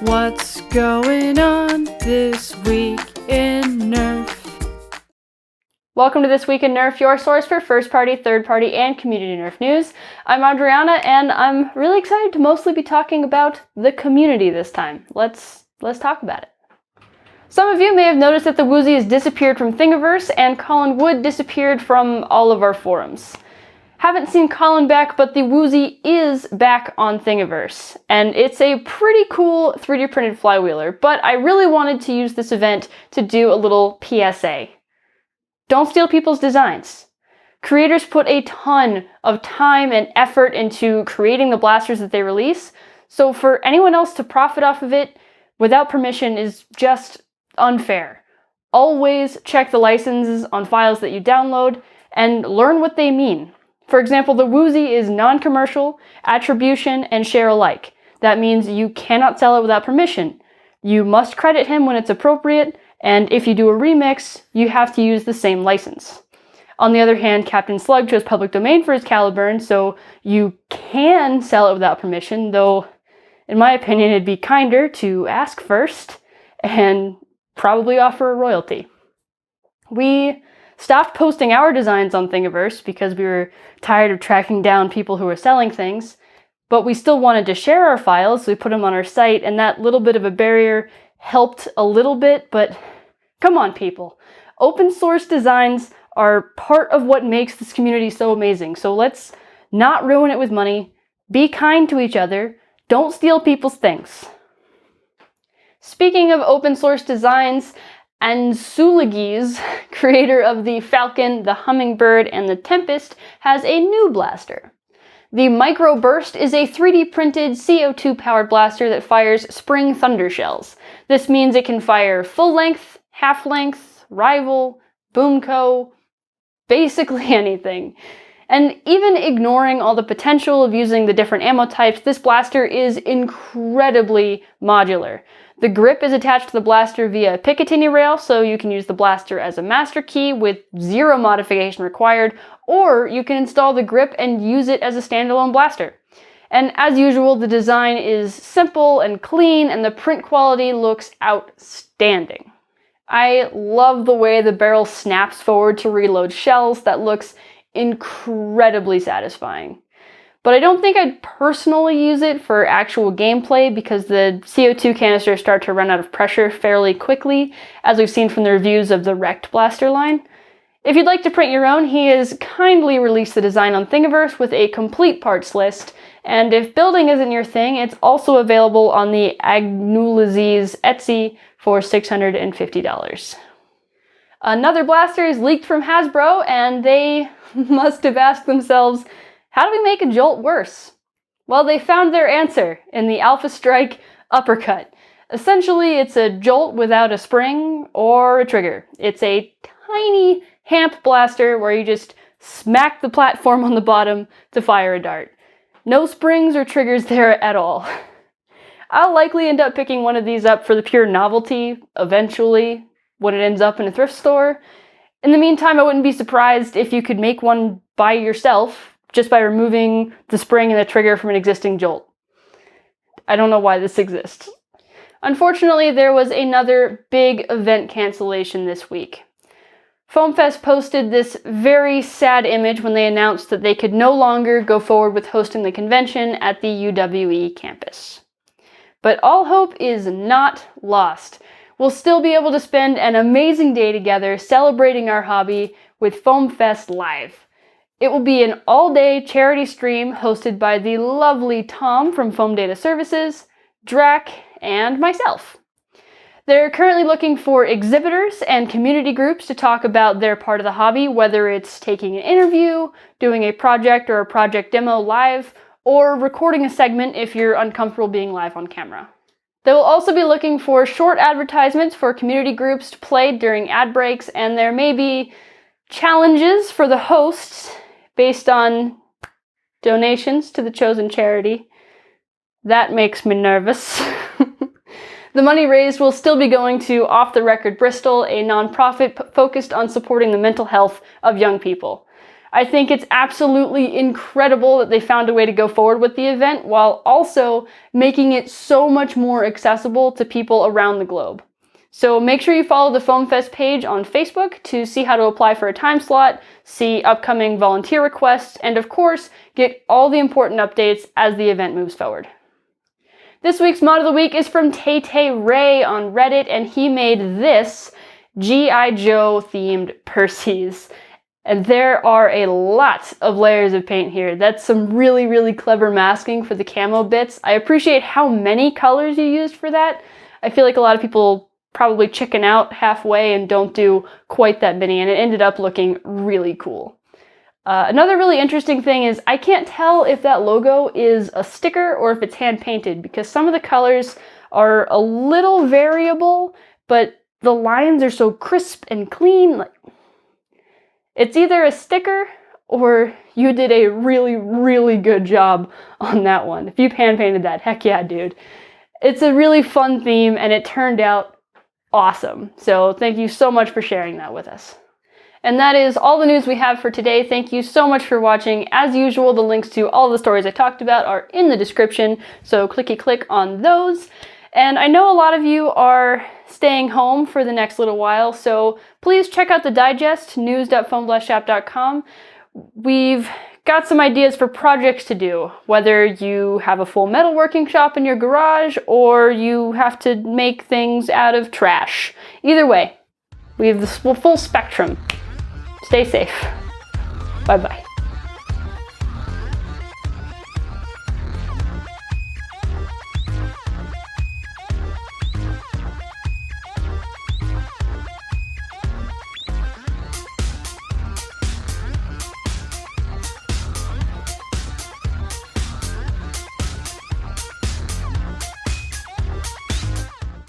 What's going on this week in Nerf? Welcome to This Week in Nerf, your source for first-party, third-party, and community Nerf news. I'm Adriana, and I'm really excited to mostly be talking about the community this time. Let's talk about it. Some of you may have noticed that the Woozi has disappeared from Thingiverse, and Colin Wood disappeared from all of our forums. Haven't seen Colin back, but the Woozi is back on Thingiverse, and it's a pretty cool 3D printed flywheeler, but I really wanted to use this event to do a little PSA. Don't steal people's designs. Creators put a ton of time and effort into creating the blasters that they release, so for anyone else to profit off of it without permission is just unfair. Always check the licenses on files that you download and learn what they mean. For example, the Woozi is non-commercial, attribution, and share alike. That means you cannot sell it without permission. You must credit him when it's appropriate, and if you do a remix, you have to use the same license. On the other hand, Captain Slug chose public domain for his Caliburn, so you can sell it without permission, though in my opinion it'd be kinder to ask first and probably offer a royalty. We stopped posting our designs on Thingiverse because we were tired of tracking down people who were selling things, but we still wanted to share our files, so we put them on our site, and that little bit of a barrier helped a little bit, but come on, people. Open source designs are part of what makes this community so amazing, so let's not ruin it with money. Be kind to each other. Don't steal people's things. Speaking of open source designs, Ansuliges, creator of the Falcon, the Hummingbird, and the Tempest, has a new blaster. The Microburst is a 3D printed CO2 powered blaster that fires spring thunder shells. This means it can fire full length, half length, rival, boomco, basically anything. And even ignoring all the potential of using the different ammo types, this blaster is incredibly modular. The grip is attached to the blaster via a Picatinny rail, so you can use the blaster as a master key with zero modification required, or you can install the grip and use it as a standalone blaster. And as usual, the design is simple and clean, and the print quality looks outstanding. I love the way the barrel snaps forward to reload shells. That looks incredibly satisfying. But I don't think I'd personally use it for actual gameplay because the CO2 canisters start to run out of pressure fairly quickly, as we've seen from the reviews of the wrecked blaster line. If you'd like to print your own, he has kindly released the design on Thingiverse with a complete parts list, and if building isn't your thing, it's also available on the Ansuliges Etsy for $650. Another blaster is leaked from Hasbro, and they must have asked themselves, how do we make a Jolt worse? Well, they found their answer in the Alpha Strike Uppercut. Essentially, it's a Jolt without a spring or a trigger. It's a tiny hamp blaster where you just smack the platform on the bottom to fire a dart. No springs or triggers there at all. I'll likely end up picking one of these up for the pure novelty eventually when it ends up in a thrift store. In the meantime, I wouldn't be surprised if you could make one by yourself just by removing the spring and the trigger from an existing Jolt. I don't know why this exists. Unfortunately, there was another big event cancellation this week. FoamFest posted this very sad image when they announced that they could no longer go forward with hosting the convention at the UWE campus. But all hope is not lost. We'll still be able to spend an amazing day together celebrating our hobby with FoamFest Live. It will be an all-day charity stream hosted by the lovely Tom from Foam Data Services, Drac, and myself. They're currently looking for exhibitors and community groups to talk about their part of the hobby, whether it's taking an interview, doing a project or a project demo live, or recording a segment if you're uncomfortable being live on camera. They will also be looking for short advertisements for community groups to play during ad breaks, and there may be challenges for the hosts based on donations to the chosen charity. That makes me nervous. The money raised will still be going to Off the Record Bristol, a nonprofit focused on supporting the mental health of young people. I think it's absolutely incredible that they found a way to go forward with the event while also making it so much more accessible to people around the globe. So make sure you follow the Foam Fest page on Facebook to see how to apply for a time slot, see upcoming volunteer requests, and of course, get all the important updates as the event moves forward. This week's mod of the week is from Tay Ray on Reddit, and he made this G.I. Joe themed Percy's. And there are a lot of layers of paint here. That's some really, really clever masking for the camo bits. I appreciate how many colors you used for that. I feel like a lot of people probably chicken out halfway and don't do quite that many, and it ended up looking really cool. Another really interesting thing is I can't tell if that logo is a sticker or if it's hand painted, because some of the colors are a little variable, but the lines are so crisp and clean. It's either a sticker or you did a really, really good job on that one. If you hand painted that, heck yeah, dude. It's a really fun theme and it turned out awesome. So thank you so much for sharing that with us. And that is all the news we have for today. Thank you so much for watching. As usual, the links to all the stories I talked about are in the description, so click on those. And I know a lot of you are staying home for the next little while, so please check out the digest, news.foamblastshop.com. We've got some ideas for projects to do, whether you have a full metalworking shop in your garage or you have to make things out of trash. Either way, we have the full spectrum. Stay safe. Bye-bye.